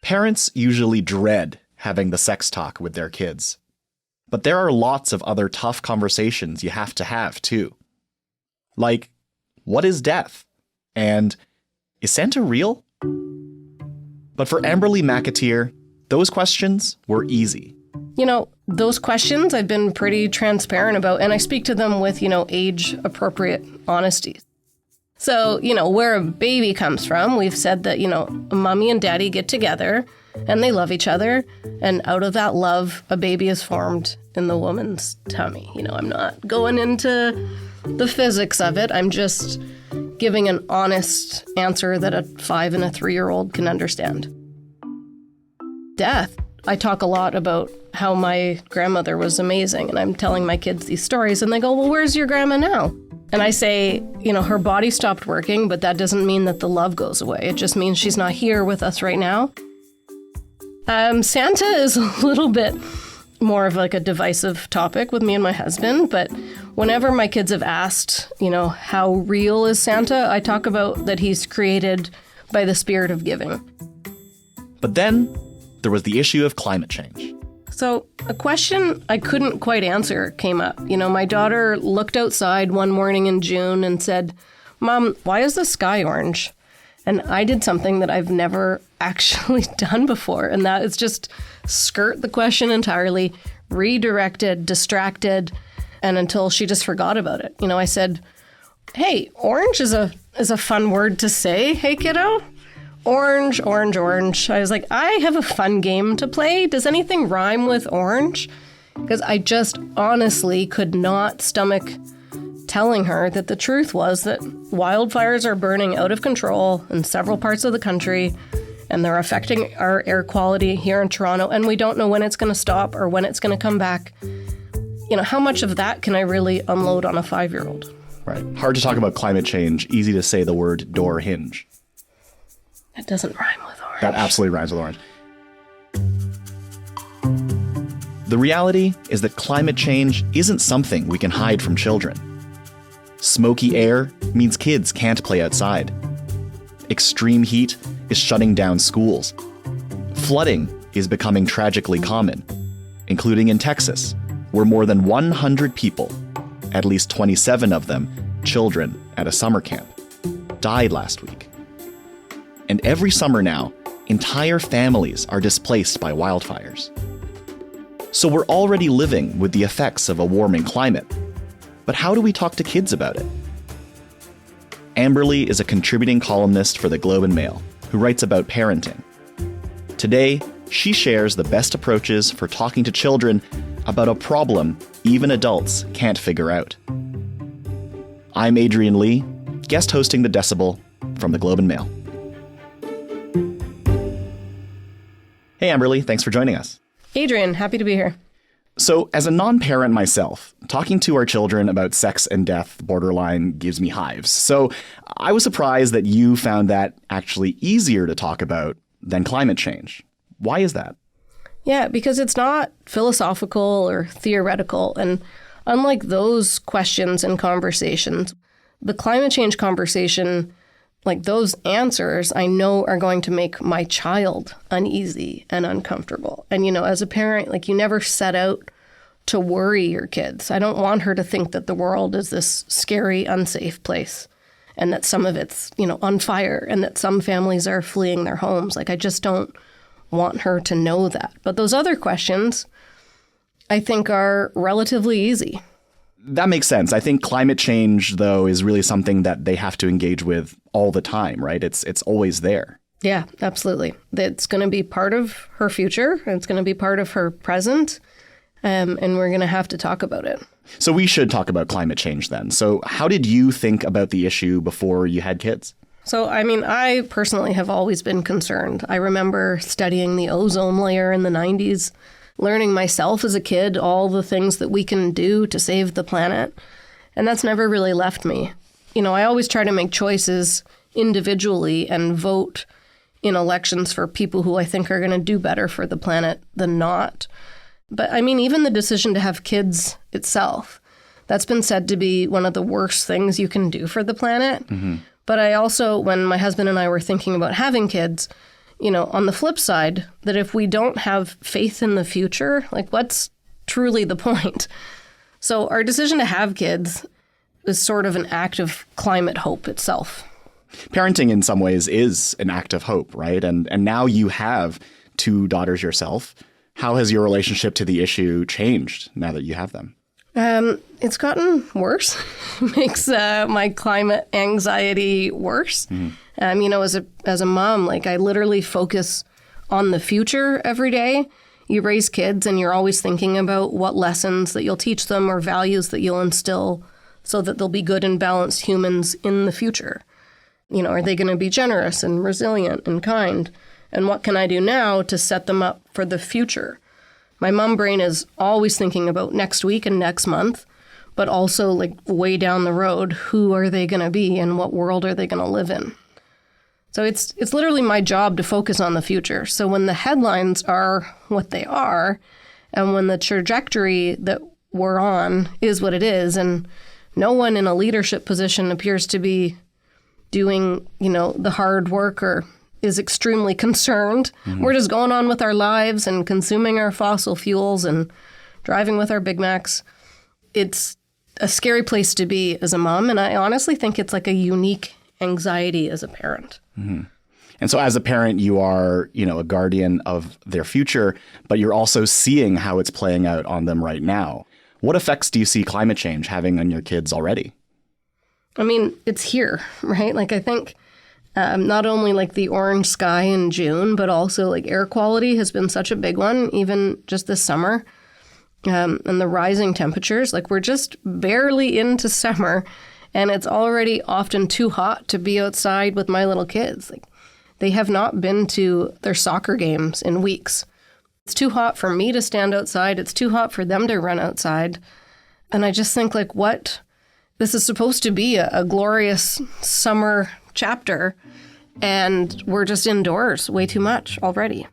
Parents usually dread having the sex talk with their kids. But there are lots of other tough conversations you have to have, too. Like, what is death? And is Santa real? But for Amberly McAteer, those questions were easy. You know, those questions I've been pretty transparent about, and I speak to them with, age-appropriate honesty. So, where a baby comes from, we've said that, mommy and daddy get together and they love each other. And out of that love, a baby is formed in the woman's tummy. I'm not going into the physics of it. I'm just giving an honest answer that a 5 and a 3-year-old can understand. Death. I talk a lot about how my grandmother was amazing, and I'm telling my kids these stories, and they go, well, where's your grandma now? And I say, her body stopped working, but that doesn't mean that the love goes away. It just means she's not here with us right now. Santa is a little bit more of like a divisive topic with me and my husband, but whenever my kids have asked, how real is Santa, I talk about that he's created by the spirit of giving. But then there was the issue of climate change. So a question I couldn't quite answer came up. My daughter looked outside one morning in June and said, Mom, why is the sky orange? And I did something that I've never actually done before, and that is just skirt the question entirely, redirected, distracted, and until she just forgot about it. I said, hey, orange is a fun word to say. Hey, kiddo. Orange, orange, orange. I was like, I have a fun game to play. Does anything rhyme with orange? Because I just honestly could not stomach telling her that the truth was that wildfires are burning out of control in several parts of the country, and they're affecting our air quality here in Toronto, and we don't know when it's going to stop or when it's going to come back. How much of that can I really unload on a 5-year-old? Right. Hard to talk about climate change. Easy to say the word door hinge. That doesn't rhyme with orange. That absolutely rhymes with orange. The reality is that climate change isn't something we can hide from children. Smoky air means kids can't play outside. Extreme heat is shutting down schools. Flooding is becoming tragically common, including in Texas, where more than 100 people, at least 27 of them children at a summer camp, died last week. And every summer now, entire families are displaced by wildfires. So we're already living with the effects of a warming climate. But how do we talk to kids about it? Amberly is a contributing columnist for the Globe and Mail who writes about parenting. Today, she shares the best approaches for talking to children about a problem even adults can't figure out. I'm Adrian Lee, guest hosting The Decibel from the Globe and Mail. Hey, Amberly, thanks for joining us. Adrian, happy to be here. So, as a non-parent myself, talking to our children about sex and death borderline gives me hives. So, I was surprised that you found that actually easier to talk about than climate change. Why is that? Yeah, because it's not philosophical or theoretical. And unlike those questions and conversations, the climate change conversation, like those answers, I know are going to make my child uneasy and uncomfortable. And, as a parent, you never set out to worry your kids. I don't want her to think that the world is this scary, unsafe place and that some of it's, on fire and that some families are fleeing their homes. I just don't want her to know that. But those other questions, I think, are relatively easy. That makes sense. I think climate change, though, is really something that they have to engage with all the time, right? It's always there. Yeah, absolutely. It's going to be part of her future. It's going to be part of her present. And we're going to have to talk about it. So we should talk about climate change then. So how did you think about the issue before you had kids? So, I personally have always been concerned. I remember studying the ozone layer in the 90s, learning myself as a kid all the things that we can do to save the planet. And that's never really left me. I always try to make choices individually and vote in elections for people who I think are going to do better for the planet than not. But even the decision to have kids itself, that's been said to be one of the worst things you can do for the planet. Mm-hmm. But I also, when my husband and I were thinking about having kids, on the flip side, that if we don't have faith in the future, like what's truly the point? So our decision to have kids is sort of an act of climate hope itself. Parenting in some ways is an act of hope, right? And now you have 2 daughters yourself. How has your relationship to the issue changed now that you have them? It's gotten worse. Makes my climate anxiety worse. As a mom, like I literally focus on the future every day. You raise kids and you're always thinking about what lessons that you'll teach them or values that you'll instill so that they'll be good and balanced humans in the future. Are they going to be generous and resilient and kind? And what can I do now to set them up for the future? My mom brain is always thinking about next week and next month, but also like way down the road, who are they going to be and what world are they going to live in? So it's literally my job to focus on the future. So when the headlines are what they are, and when the trajectory that we're on is what it is, and no one in a leadership position appears to be doing, the hard work or is extremely concerned. Mm-hmm. We're just going on with our lives and consuming our fossil fuels and driving with our Big Macs. It's a scary place to be as a mom, and I honestly think it's like a unique anxiety as a parent. Mm-hmm. And so as a parent, you are, a guardian of their future, but you're also seeing how it's playing out on them right now. What effects do you see climate change having on your kids already? I mean, it's here, right? Like I think not only like the orange sky in June, but also like air quality has been such a big one, even just this summer. And the rising temperatures, like we're just barely into summer and it's already often too hot to be outside with my little kids. Like they have not been to their soccer games in weeks. It's too hot for me to stand outside. It's too hot for them to run outside. And I just think like what? This is supposed to be a glorious summer chapter, and we're just indoors way too much already.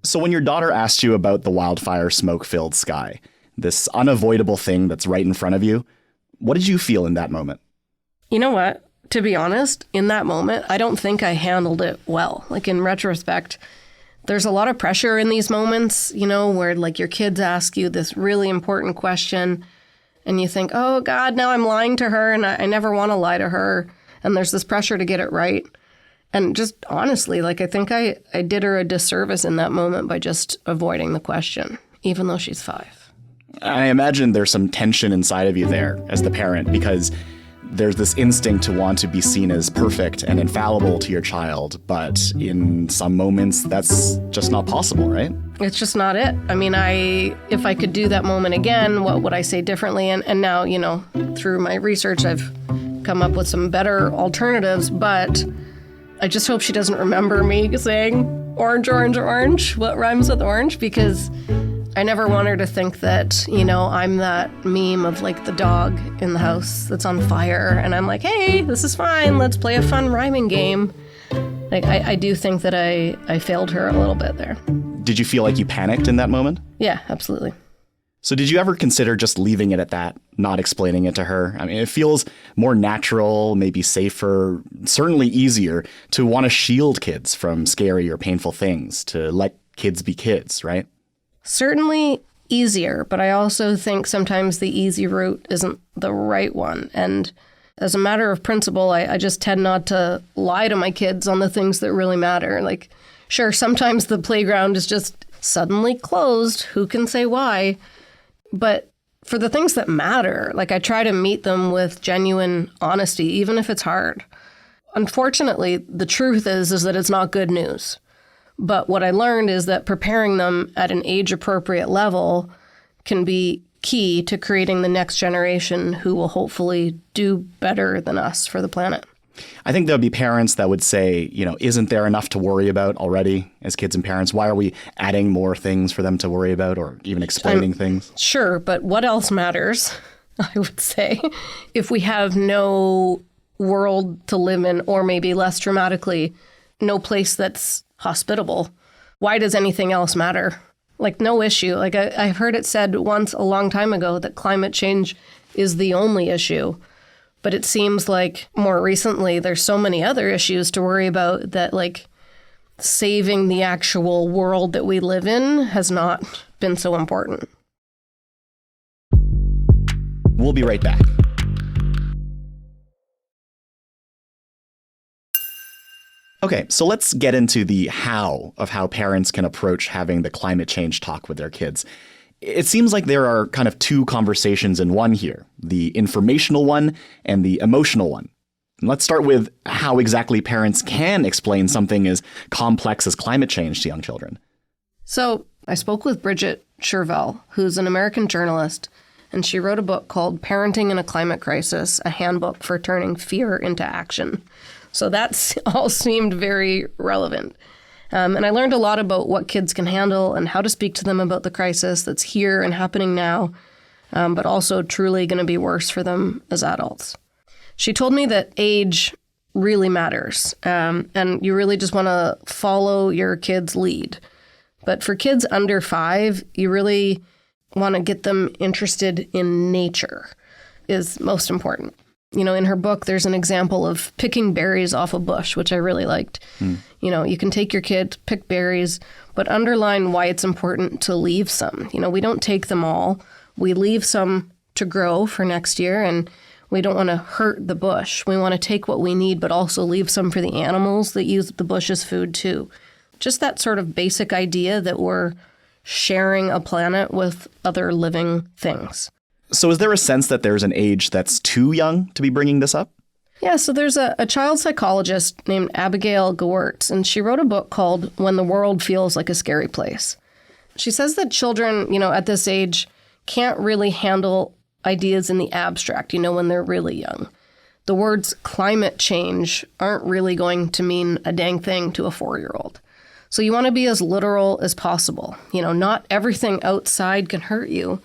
So when your daughter asked you about the wildfire smoke-filled sky, this unavoidable thing that's right in front of you, what did you feel in that moment? You know what? To be honest, in that moment, I don't think I handled it well. Like in retrospect, there's a lot of pressure in these moments, where like your kids ask you this really important question and you think, oh God, now I'm lying to her and I never want to lie to her. And there's this pressure to get it right. And just honestly, like I think I did her a disservice in that moment by just avoiding the question, even though she's 5. I imagine there's some tension inside of you there as the parent, because there's this instinct to want to be seen as perfect and infallible to your child. But in some moments, that's just not possible, right? It's just not it. I mean, if I could do that moment again, what would I say differently? And now, through my research, I've come up with some better alternatives. But I just hope she doesn't remember me saying orange, orange, orange, what rhymes with orange, because I never want her to think that, I'm that meme of like the dog in the house that's on fire. And I'm like, hey, this is fine. Let's play a fun rhyming game. Like, I do think that I failed her a little bit there. Did you feel like you panicked in that moment? Yeah, absolutely. So did you ever consider just leaving it at that, not explaining it to her? I mean, it feels more natural, maybe safer, certainly easier to want to shield kids from scary or painful things, to let kids be kids, right? Certainly easier, but I also think sometimes the easy route isn't the right one. And as a matter of principle, I just tend not to lie to my kids on the things that really matter. Like, sure, sometimes the playground is just suddenly closed. Who can say why? But for the things that matter, like I try to meet them with genuine honesty, even if it's hard. Unfortunately, the truth is that it's not good news. But what I learned is that preparing them at an age-appropriate level can be key to creating the next generation who will hopefully do better than us for the planet. I think there'll be parents that would say, isn't there enough to worry about already as kids and parents? Why are we adding more things for them to worry about, or even explaining things? Sure, but what else matters, I would say, if we have no world to live in, or maybe less dramatically, no place that's hospitable? Why does anything else matter? like no issue. Like I've heard it said once a long time ago that climate change is the only issue. But it seems like more recently there's so many other issues to worry about that like saving the actual world that we live in has not been so important. We'll be right back. Okay, so let's get into the how of how parents can approach having the climate change talk with their kids. It seems like there are kind of two conversations in one here, the informational one and the emotional one. And let's start with how exactly parents can explain something as complex as climate change to young children. So I spoke with Bridget Chervell, who's an American journalist, and she wrote a book called Parenting in a Climate Crisis, a handbook for turning fear into action. So that all seemed very relevant. And I learned a lot about what kids can handle and how to speak to them about the crisis that's here and happening now, but also truly going to be worse for them as adults. She told me that age really matters, and you really just want to follow your kid's lead. But for kids under 5, you really want to get them interested in nature is most important. You know, in her book, there's an example of picking berries off a bush, which I really liked. You know, you can take your kid, pick berries, but underline why it's important to leave some. You know, we don't take them all. We leave some to grow for next year, and we don't want to hurt the bush. We want to take what we need, but also leave some for the animals that use the bush as food too. Just that sort of basic idea that we're sharing a planet with other living things. So is there a sense that there's an age that's too young to be bringing this up? Yeah, so there's a child psychologist named Abigail Gewertz, and she wrote a book called When the World Feels Like a Scary Place. She says that children, you know, at this age can't really handle ideas in the abstract, you know, when they're really young. The words climate change aren't really going to mean a dang thing to a 4-year-old. So you want to be as literal as possible. You know, not everything outside can hurt you.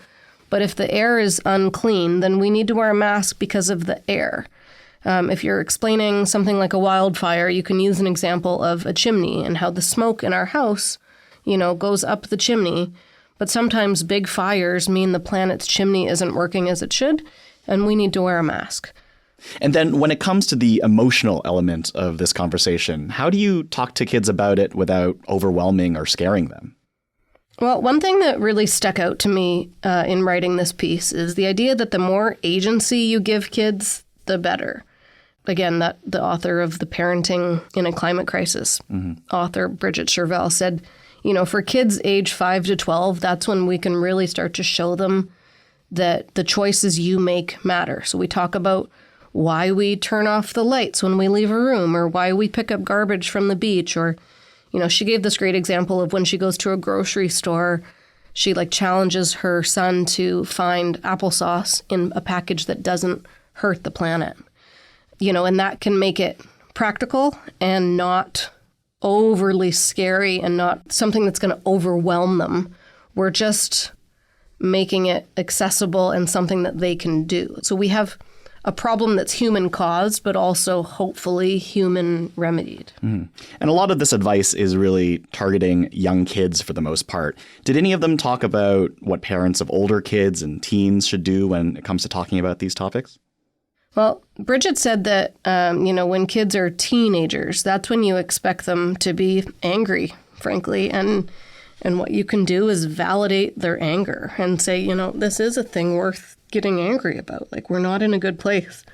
But if the air is unclean, then we need to wear a mask because of the air. If you're explaining something like a wildfire, you can use an example of a chimney and how the smoke in our house, you know, goes up the chimney. But sometimes big fires mean the planet's chimney isn't working as it should, and we need to wear a mask. And then when it comes to the emotional element of this conversation, how do you talk to kids about it without overwhelming or scaring them? Well, one thing that really stuck out to me in writing this piece is the idea that the more agency you give kids, the better. Again, that the author of The Parenting in a Climate Crisis, author Bridget Chervell, said, you know, for kids age 5 to 12, that's when we can really start to show them that the choices you make matter. So we talk about why we turn off the lights when we leave a room, or why we pick up garbage from the beach, or you know, she gave this great example of when she goes to a grocery store, she like challenges her son to find applesauce in a package that doesn't hurt the planet. You know, and that can make it practical and not overly scary and not something that's going to overwhelm them. We're just making it accessible and something that they can do. So we have a problem that's human caused, but also hopefully human remedied. And a lot of this advice is really targeting young kids for the most part. Did any of them talk about what parents of older kids and teens should do when it comes to talking about these topics? Well, Bridget said that, you know, when kids are teenagers, that's when you expect them to be angry, frankly. And what you can do is validate their anger and say, you know, this is a thing worth getting angry about. Like, we're not in a good place.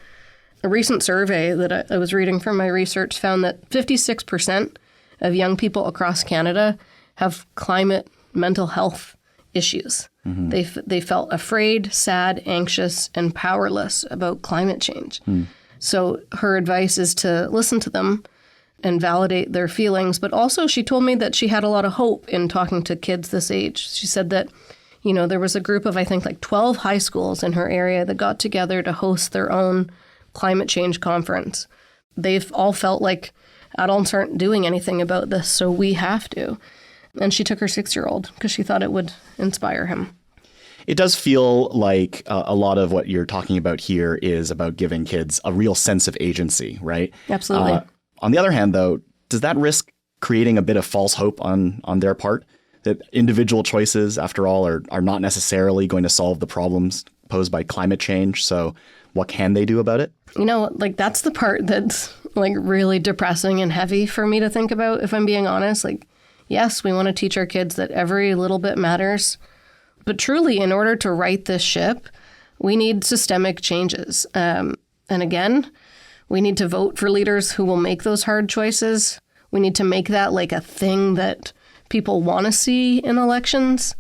A recent survey that I was reading from my research found that 56% of young people across Canada have climate mental health issues. They felt afraid, sad, anxious, and powerless about climate change. So her advice is to listen to them and validate their feelings. But also she told me that she had a lot of hope in talking to kids this age. She said that, you know, there was a group of, I think, like 12 high schools in her area that got together to host their own climate change conference. They've all felt like adults aren't doing anything about this, so we have to. And she took her 6-year-old because she thought it would inspire him. It does feel like a lot of what you're talking about here is about giving kids a real sense of agency, right? Absolutely. On the other hand, though, does that risk creating a bit of false hope on their part? that individual choices, after all, are not necessarily going to solve the problems posed by climate change. So what can they do about it? Like that's the part that's like really depressing and heavy for me to think about, if I'm being honest. Like, yes, we want to teach our kids that every little bit matters. But truly, in order to right this ship, we need systemic changes. And again, we need to vote for leaders who will make those hard choices. We need to make that like a thing that people want to see in elections.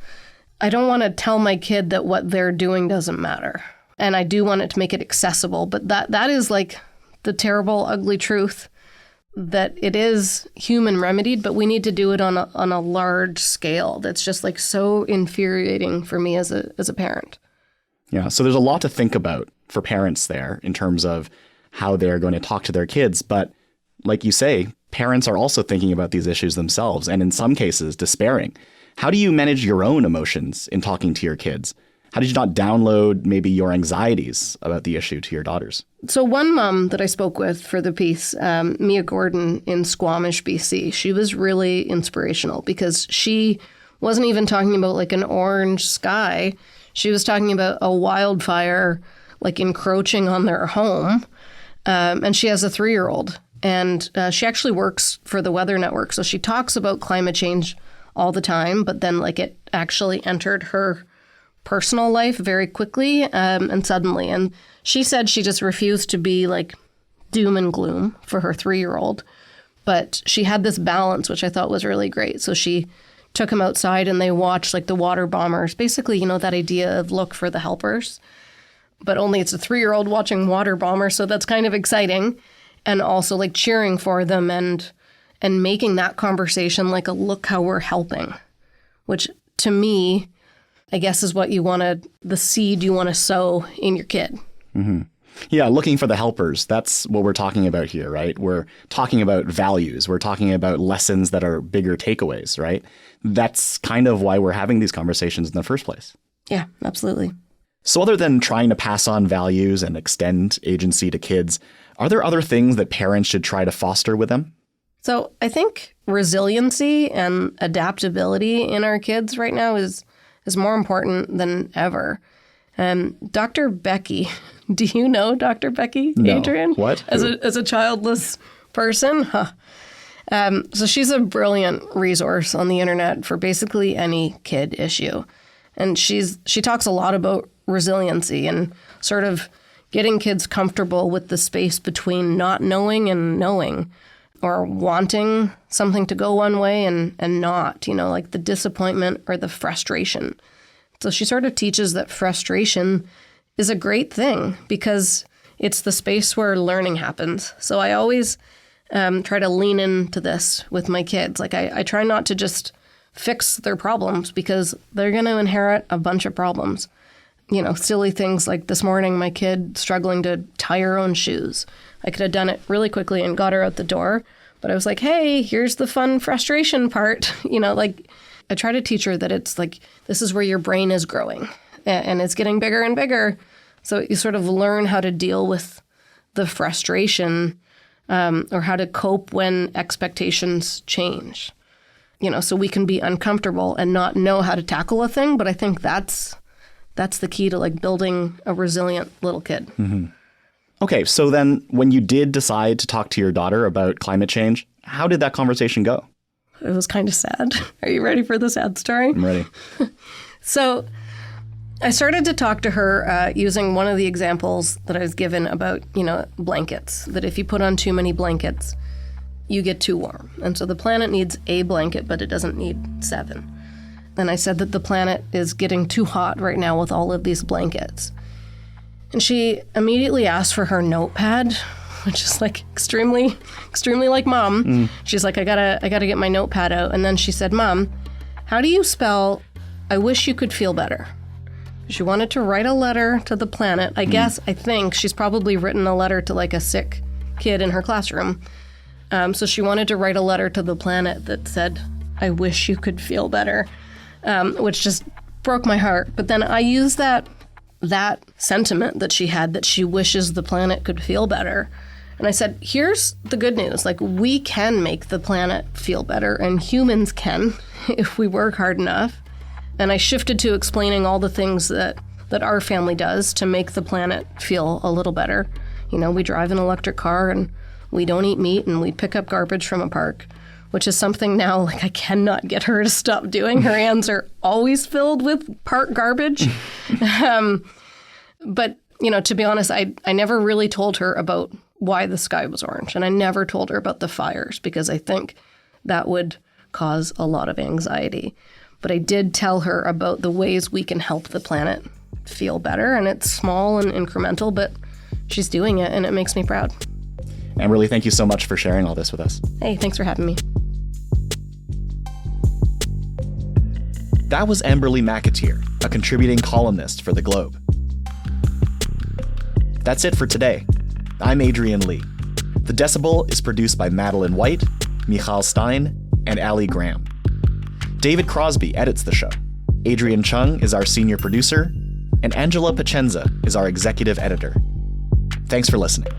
I don't want to tell my kid that what they're doing doesn't matter. And I do want it to make it accessible. But that is like the terrible, ugly truth, that it is human remedied, but we need to do it on a large scale. That's just like so infuriating for me as a parent. Yeah. So there's a lot to think about for parents there in terms of how they're going to talk to their kids. But like you say, parents are also thinking about these issues themselves, and in some cases, despairing. How do you manage your own emotions in talking to your kids? How did you not download maybe your anxieties about the issue to your daughters? So one mom that I spoke with for the piece, Mia Gordon in Squamish, BC, she was really inspirational because she wasn't even talking about like an orange sky. She was talking about a wildfire like encroaching on their home. And she has a 3-year-old. And she actually works for the Weather Network. So she talks about climate change all the time, but then like it actually entered her personal life very quickly and suddenly. And she said she just refused to be like doom and gloom for her 3-year-old. But she had this balance, which I thought was really great. So she took him outside and they watched like the water bombers. Basically, that idea of look for the helpers. But only it's a 3-year-old watching water bombers. So that's kind of exciting. And also like cheering for them and making that conversation like a look how we're helping, which to me, I guess is what the seed you want to sow in your kid. Mm-hmm. Yeah, looking for the helpers. That's what we're talking about here, right? We're talking about values. We're talking about lessons that are bigger takeaways, right? That's kind of why we're having these conversations in the first place. Yeah, absolutely. So other than trying to pass on values and extend agency to kids, are there other things that parents should try to foster with them? So I think resiliency and adaptability in our kids right now is more important than ever. Dr. Becky, do you know Dr. Becky, no. Adrian? What? As a childless person? Huh. So she's a brilliant resource on the internet for basically any kid issue. And she talks a lot about resiliency and sort of getting kids comfortable with the space between not knowing and knowing, or wanting something to go one way and not, like the disappointment or the frustration. So she sort of teaches that frustration is a great thing because it's the space where learning happens. So I always try to lean into this with my kids. Like I try not to just fix their problems because they're going to inherit a bunch of problems. Silly things like this morning, my kid struggling to tie her own shoes. I could have done it really quickly and got her out the door. But I was like, hey, here's the fun frustration part. I try to teach her that it's like, this is where your brain is growing and it's getting bigger and bigger. So you sort of learn how to deal with the frustration or how to cope when expectations change. So we can be uncomfortable and not know how to tackle a thing. But I think that's the key to like building a resilient little kid. Mm-hmm. Okay, so then when you did decide to talk to your daughter about climate change, how did that conversation go? It was kind of sad. Are you ready for the sad story? I'm ready. So I started to talk to her using one of the examples that I was given about, blankets, that if you put on too many blankets, you get too warm. And so the planet needs a blanket, but it doesn't need 7. And I said that the planet is getting too hot right now with all of these blankets. And she immediately asked for her notepad, which is like extremely, extremely like Mom. Mm. She's like, I gotta get my notepad out. And then she said, Mom, how do you spell, I wish you could feel better? She wanted to write a letter to the planet. I think she's probably written a letter to like a sick kid in her classroom. So she wanted to write a letter to the planet that said, I wish you could feel better, which just broke my heart. But then I used that sentiment that she had, that she wishes the planet could feel better. And I said, here's the good news. Like, we can make the planet feel better, and humans can if we work hard enough. And I shifted to explaining all the things that our family does to make the planet feel a little better. You know, we drive an electric car, and we don't eat meat, and we pick up garbage from a park, which is something now, like, I cannot get her to stop doing. Her hands are always filled with park garbage. But, you know, to be honest, I never really told her about why the sky was orange. And I never told her about the fires because I think that would cause a lot of anxiety. But I did tell her about the ways we can help the planet feel better. And it's small and incremental, but she's doing it, and it makes me proud. Amberly, thank you so much for sharing all this with us. Hey, thanks for having me. That was Amberly McAteer, a contributing columnist for The Globe. That's it for today. I'm Adrian Lee. The Decibel is produced by Madeline White, Michal Stein, and Ali Graham. David Crosby edits the show. Adrian Chung is our senior producer, and Angela Pacenza is our executive editor. Thanks for listening.